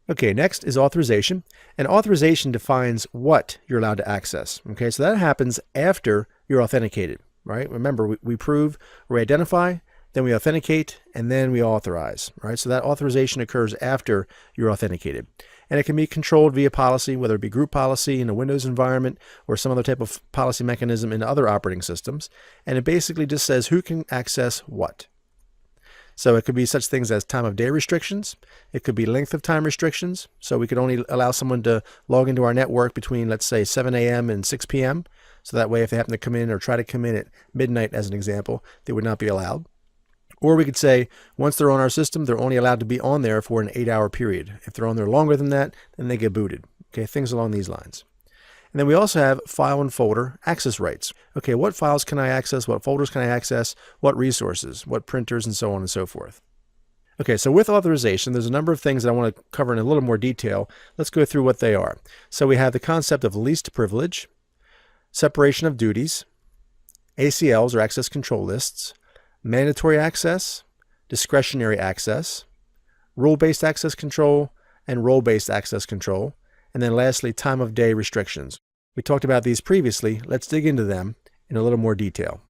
Okay, next is authorization. And authorization defines what you're allowed to access. Okay, so that happens after you're authenticated, right? Remember, we prove, we identify, then we authenticate, and then we authorize, right? So that authorization occurs after you're authenticated. And it can be controlled via policy, whether it be group policy in a Windows environment or some other type of policy mechanism in other operating systems. And it basically just says who can access what. So it could be such things as time of day restrictions. It could be length of time restrictions. So we could only allow someone to log into our network between, let's say, 7 a.m. and 6 p.m. So that way, if they happen to come in or try to come in at midnight, as an example, they would not be allowed. Or we could say, once they're on our system, they're only allowed to be on there for an 8-hour period. If they're on there longer than that, then they get booted. Okay, things along these lines. And then we also have file and folder access rights. Okay, what files can I access? What folders can I access? What resources? What printers? And so on and so forth. Okay, so with authorization, there's a number of things that I want to cover in a little more detail. Let's go through what they are. So we have the concept of least privilege, separation of duties, ACLs or access control lists, mandatory access, discretionary access, rule-based access control, and role-based access control. And then lastly, time of day restrictions. We talked about these previously. Let's dig into them in a little more detail.